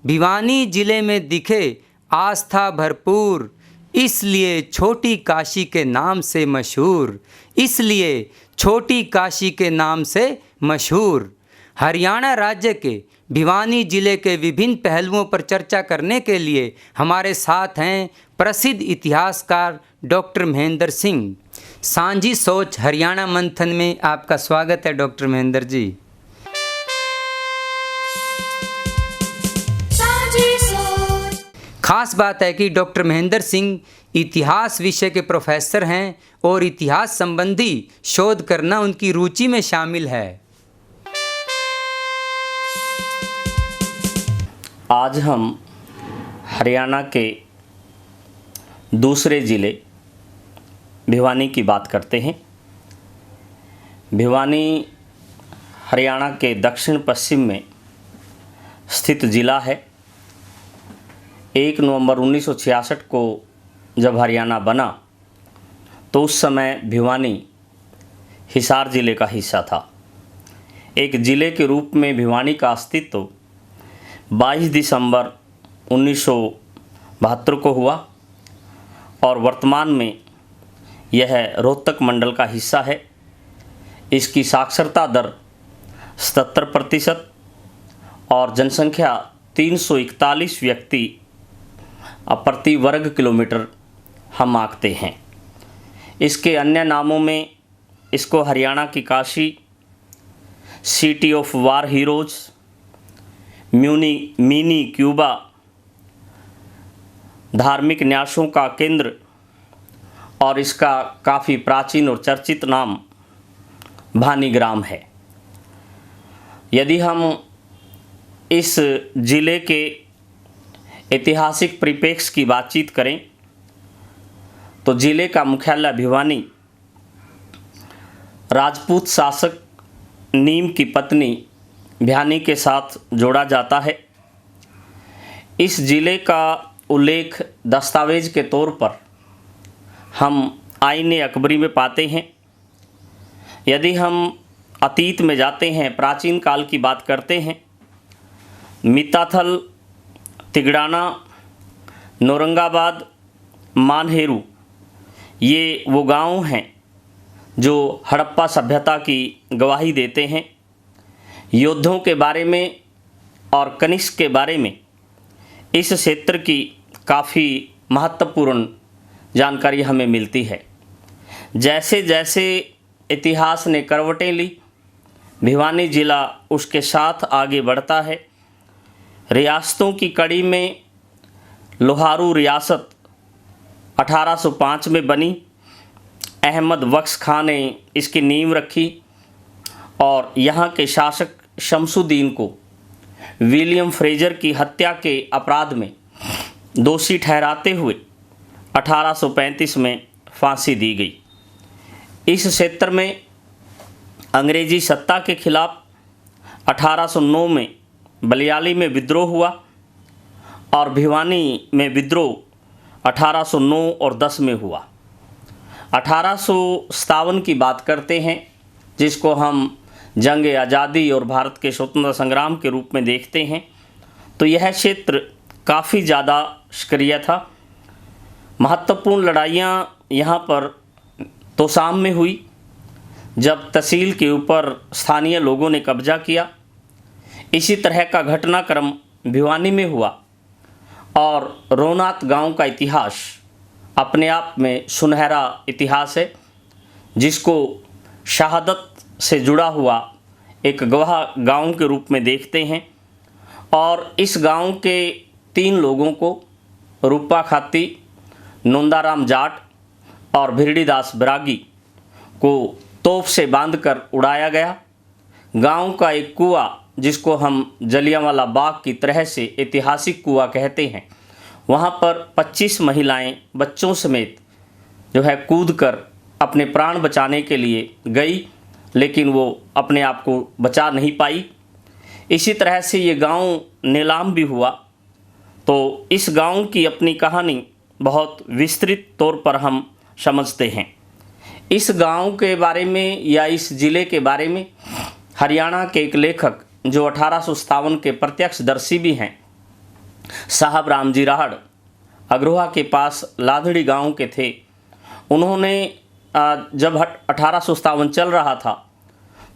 भिवानी जिले में दिखे आस्था भरपूर, इसलिए छोटी काशी के नाम से मशहूर, इसलिए छोटी काशी के नाम से मशहूर। हरियाणा राज्य के भिवानी जिले के विभिन्न पहलुओं पर चर्चा करने के लिए हमारे साथ हैं प्रसिद्ध इतिहासकार डॉक्टर महेंद्र सिंह। सांझी सोच हरियाणा मंथन में आपका स्वागत है डॉक्टर महेंद्र जी। खास बात है कि डॉक्टर महेंद्र सिंह इतिहास विषय के प्रोफेसर हैं और इतिहास संबंधी शोध करना उनकी रुचि में शामिल है। आज हम हरियाणा के दूसरे ज़िले भिवानी की बात करते हैं। भिवानी हरियाणा के दक्षिण पश्चिम में स्थित ज़िला है। 1 नवंबर 1966 को जब हरियाणा बना तो उस समय भिवानी हिसार ज़िले का हिस्सा था। एक ज़िले के रूप में भिवानी का अस्तित्व 22 दिसंबर 1972 को हुआ और वर्तमान में यह रोहतक मंडल का हिस्सा है। इसकी साक्षरता दर 77% और जनसंख्या 341 व्यक्ति प्रति वर्ग किलोमीटर हम आंकते हैं। इसके अन्य नामों में इसको हरियाणा की Kashi, city of war heroes, mini Cuba, धार्मिक न्यासों का केंद्र और इसका काफ़ी प्राचीन और चर्चित नाम भानीग्राम है। यदि हम इस ज़िले के ऐतिहासिक परिप्रेक्ष्य की बातचीत करें तो ज़िले का मुख्यालय भिवानी राजपूत शासक नीम की पत्नी भ्यानी के साथ जोड़ा जाता है। इस ज़िले का उल्लेख दस्तावेज के तौर पर हम आईने अकबरी में पाते हैं। यदि हम अतीत में जाते हैं, प्राचीन काल की बात करते हैं, मिताथल, तिगड़ाना, नौरंगाबाद, मानहेरू ये वो गांव हैं जो हड़प्पा सभ्यता की गवाही देते हैं। योद्धों के बारे में और कनिष्क के बारे में इस क्षेत्र की काफ़ी महत्वपूर्ण जानकारी हमें मिलती है। जैसे जैसे इतिहास ने करवटें ली, भिवानी ज़िला उसके साथ आगे बढ़ता है। रियासतों की कड़ी में लोहारू रियासत 1805 में बनी। अहमद बख्श खान ने इसकी नींव रखी और यहाँ के शासक शमसुद्दीन को विलियम फ्रेजर की हत्या के अपराध में दोषी ठहराते हुए 1835 में फांसी दी गई। इस क्षेत्र में अंग्रेजी सत्ता के खिलाफ 1809 में बलियाली में विद्रोह हुआ और भिवानी में विद्रोह 1809 और 10 में हुआ। 1857 की बात करते हैं, जिसको हम जंग आज़ादी और भारत के स्वतंत्रता संग्राम के रूप में देखते हैं, तो यह क्षेत्र काफ़ी ज़्यादा सक्रिय था। महत्वपूर्ण लड़ाइयाँ यहाँ पर तोसाम में हुई, जब तहसील के ऊपर स्थानीय लोगों ने कब्जा किया। इसी तरह का घटनाक्रम भिवानी में हुआ और रोनात गांव का इतिहास अपने आप में सुनहरा इतिहास है, जिसको शहादत से जुड़ा हुआ एक गवाह गांव के रूप में देखते हैं। और इस गांव के 3 लोगों को रूपा खाती, नोंदाराम जाट और भिरड़ीदास बरागी को तोप से बांधकर उड़ाया गया। गांव का एक कुआं, जिसको हम जलियांवाला बाग की तरह से ऐतिहासिक कुआं कहते हैं, वहाँ पर 25 महिलाएं बच्चों समेत जो है कूदकर अपने प्राण बचाने के लिए गई, लेकिन वो अपने आप को बचा नहीं पाई। इसी तरह से ये गांव नीलाम भी हुआ। तो इस गांव की अपनी कहानी बहुत विस्तृत तौर पर हम समझते हैं। इस गांव के बारे में या इस ज़िले के बारे में हरियाणा के एक लेखक जो 1857 के प्रत्यक्षदर्शी भी हैं, साहब रामजी राहड़ अग्रोहा के पास लाधड़ी गांव के थे। उन्होंने जब 1857 चल रहा था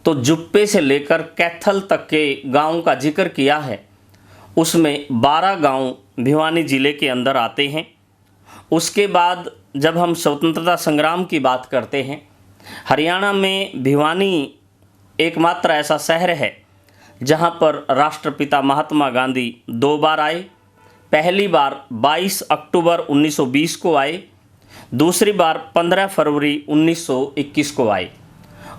तो जुप्पे से लेकर कैथल तक के गांव का जिक्र किया है। उसमें 12 गांव भिवानी ज़िले के अंदर आते हैं। उसके बाद जब हम स्वतंत्रता संग्राम की बात करते हैं, हरियाणा में भिवानी एकमात्र ऐसा शहर है जहां पर राष्ट्रपिता महात्मा गांधी 2 बार आए। पहली बार 22 अक्टूबर 1920 को आए, दूसरी बार 15 फरवरी 1921 को आए।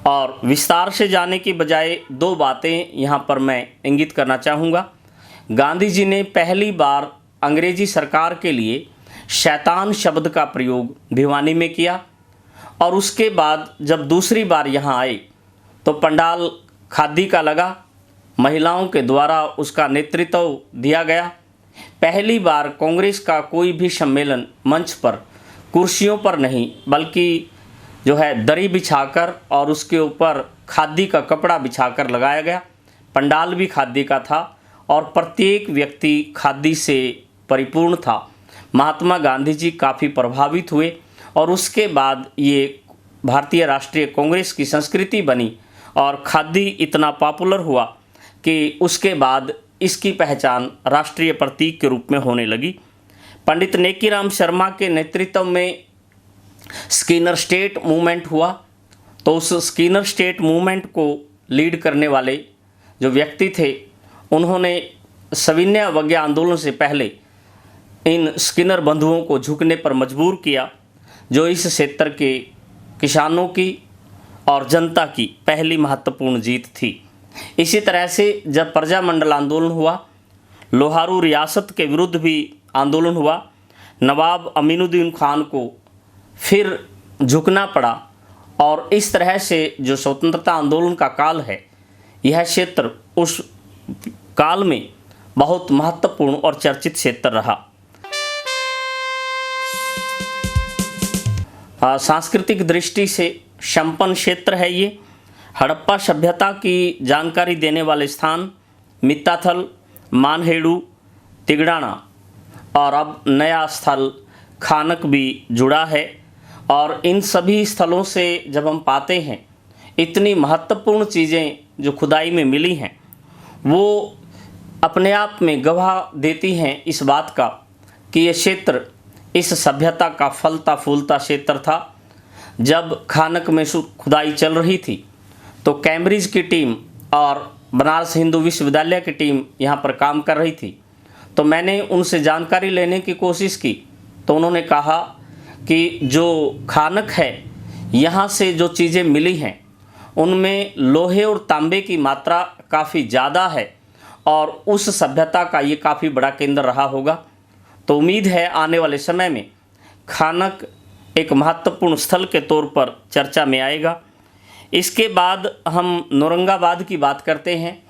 और विस्तार से जाने की बजाय 2 बातें यहाँ पर मैं इंगित करना चाहूँगा। गांधी जी ने पहली बार अंग्रेजी सरकार के लिए शैतान शब्द का प्रयोग भिवानी में किया, और उसके बाद जब दूसरी बार यहाँ आए तो पंडाल खादी का लगा, महिलाओं के द्वारा उसका नेतृत्व दिया गया। पहली बार कांग्रेस का कोई भी सम्मेलन मंच पर कुर्सियों पर नहीं बल्कि जो है दरी बिछाकर और उसके ऊपर खादी का कपड़ा बिछाकर लगाया गया। पंडाल भी खादी का था और प्रत्येक व्यक्ति खादी से परिपूर्ण था। महात्मा गांधी जी काफ़ी प्रभावित हुए और उसके बाद ये भारतीय राष्ट्रीय कांग्रेस की संस्कृति बनी और खादी इतना पॉपुलर हुआ कि उसके बाद इसकी पहचान राष्ट्रीय प्रतीक के रूप में होने लगी। पंडित नेकीराम शर्मा के नेतृत्व में स्किनर स्टेट मूवमेंट हुआ, तो उस स्किनर स्टेट मूवमेंट को लीड करने वाले जो व्यक्ति थे उन्होंने सविनय अवज्ञा आंदोलन से पहले इन स्किनर बंधुओं को झुकने पर मजबूर किया, जो इस क्षेत्र के किसानों की और जनता की पहली महत्वपूर्ण जीत थी। इसी तरह से जब प्रजामंडल आंदोलन हुआ, लोहारू रियासत के विरुद्ध भी आंदोलन हुआ, नवाब अमीनुद्दीन खान को फिर झुकना पड़ा और इस तरह से जो स्वतंत्रता आंदोलन का काल है, यह क्षेत्र उस काल में बहुत महत्वपूर्ण और चर्चित क्षेत्र रहा। सांस्कृतिक दृष्टि से संपन्न क्षेत्र है ये। हड़प्पा सभ्यता की जानकारी देने वाले स्थान मित्ताथल, मानहेड़ू, तिगड़ाना और अब नया स्थल खानक भी जुड़ा है। और इन सभी स्थलों से जब हम पाते हैं इतनी महत्वपूर्ण चीज़ें जो खुदाई में मिली हैं, वो अपने आप में गवाह देती हैं इस बात का कि ये क्षेत्र इस सभ्यता का फलता फूलता क्षेत्र था। जब खानक में खुदाई चल रही थी तो कैम्ब्रिज की टीम और बनारस हिंदू विश्वविद्यालय की टीम यहाँ पर काम कर रही थी। तो मैंने उनसे जानकारी लेने की कोशिश की तो उन्होंने कहा कि जो खानक है, यहाँ से जो चीज़ें मिली हैं उनमें लोहे और तांबे की मात्रा काफ़ी ज़्यादा है और उस सभ्यता का ये काफ़ी बड़ा केंद्र रहा होगा। तो उम्मीद है आने वाले समय में खानक एक महत्वपूर्ण स्थल के तौर पर चर्चा में आएगा। इसके बाद हम नौरंगाबाद की बात करते हैं,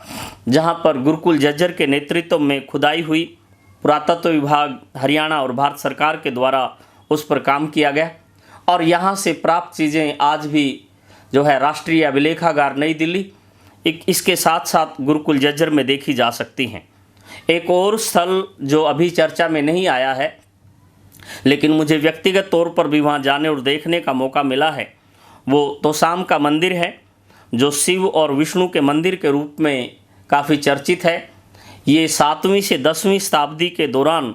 जहाँ पर गुरुकुल जज्जर के नेतृत्व में खुदाई हुई। पुरातत्व विभाग हरियाणा और भारत सरकार के द्वारा उस पर काम किया गया और यहाँ से प्राप्त चीज़ें आज भी जो है राष्ट्रीय अभिलेखागार नई दिल्ली इसके साथ साथ गुरुकुल जज्जर में देखी जा सकती हैं। एक और स्थल जो अभी चर्चा में नहीं आया है लेकिन मुझे व्यक्तिगत तौर पर भी वहाँ जाने और देखने का मौका मिला है, वो तोसाम का मंदिर है, जो शिव और विष्णु के मंदिर के रूप में काफ़ी चर्चित है। ये 7वीं से 10वीं शताब्दी के दौरान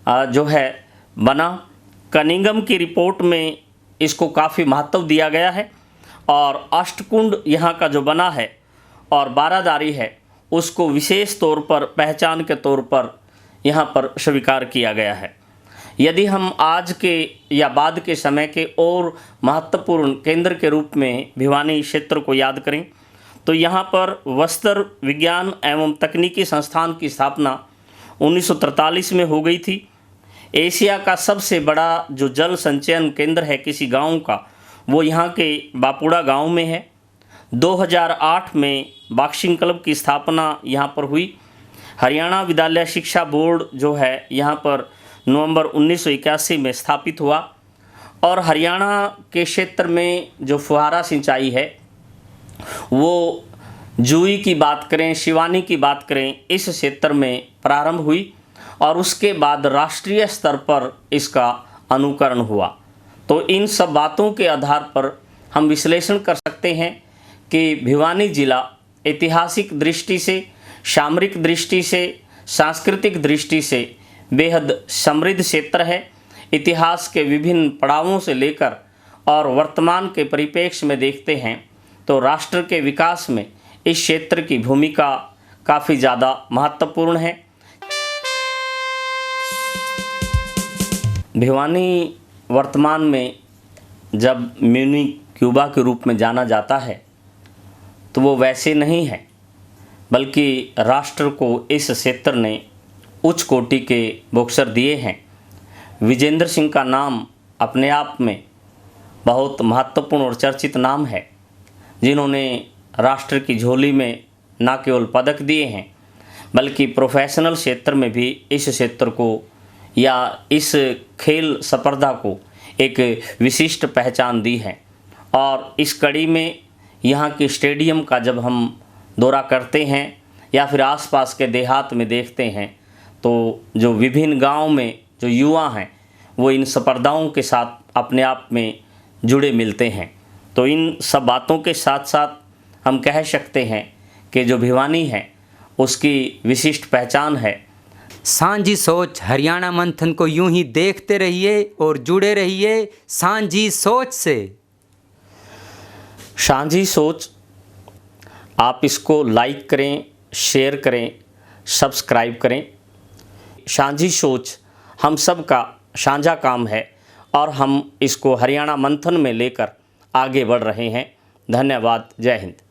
जो है बना। कनिंगम की रिपोर्ट में इसको काफ़ी महत्व दिया गया है और अष्टकुंड यहाँ का जो बना है और बारादारी है उसको विशेष तौर पर पहचान के तौर पर यहाँ पर स्वीकार किया गया है। यदि हम आज के या बाद के समय के और महत्वपूर्ण केंद्र के रूप में भिवानी क्षेत्र को याद करें तो यहाँ पर वस्त्र विज्ञान एवं तकनीकी संस्थान की स्थापना 1943 में हो गई थी। एशिया का सबसे बड़ा जो जल संचयन केंद्र है किसी गांव का, वो यहाँ के बापुड़ा गांव में है। 2008 में बॉक्सिंग क्लब की स्थापना यहाँ पर हुई। हरियाणा विद्यालय शिक्षा बोर्ड जो है यहाँ पर नवंबर 1981 में स्थापित हुआ और हरियाणा के क्षेत्र में जो फुहारा सिंचाई है वो जुई की बात करें, शिवानी की बात करें, इस क्षेत्र में प्रारंभ हुई और उसके बाद राष्ट्रीय स्तर पर इसका अनुकरण हुआ। तो इन सब बातों के आधार पर हम विश्लेषण कर सकते हैं कि भिवानी जिला ऐतिहासिक दृष्टि से, सामरिक दृष्टि से, सांस्कृतिक दृष्टि से बेहद समृद्ध क्षेत्र है। इतिहास के विभिन्न पड़ावों से लेकर और वर्तमान के परिप्रेक्ष्य में देखते हैं तो राष्ट्र के विकास में इस क्षेत्र की भूमिका काफ़ी ज़्यादा महत्वपूर्ण है। भिवानी वर्तमान में जब मिनी क्यूबा के रूप में जाना जाता है तो वो वैसे नहीं है, बल्कि राष्ट्र को इस क्षेत्र ने उच्च कोटि के बॉक्सर दिए हैं। विजेंद्र सिंह का नाम अपने आप में बहुत महत्वपूर्ण और चर्चित नाम है, जिन्होंने राष्ट्र की झोली में न केवल पदक दिए हैं बल्कि प्रोफेशनल क्षेत्र में भी इस क्षेत्र को या इस खेल स्पर्धा को एक विशिष्ट पहचान दी है। और इस कड़ी में यहाँ के स्टेडियम का जब हम दौरा करते हैं या फिर आसपास के देहात में देखते हैं तो जो विभिन्न गांव में जो युवा हैं वो इन स्पर्धाओं के साथ अपने आप में जुड़े मिलते हैं। तो इन सब बातों के साथ साथ हम कह सकते हैं कि जो भिवानी है उसकी विशिष्ट पहचान है। सांझी सोच हरियाणा मंथन को यूं ही देखते रहिए और जुड़े रहिए सांझी सोच से। सांझी सोच, आप इसको लाइक करें, शेयर करें, सब्सक्राइब करें। सांझी सोच हम सब का साझा काम है और हम इसको हरियाणा मंथन में लेकर आगे बढ़ रहे हैं। धन्यवाद। जय हिंद।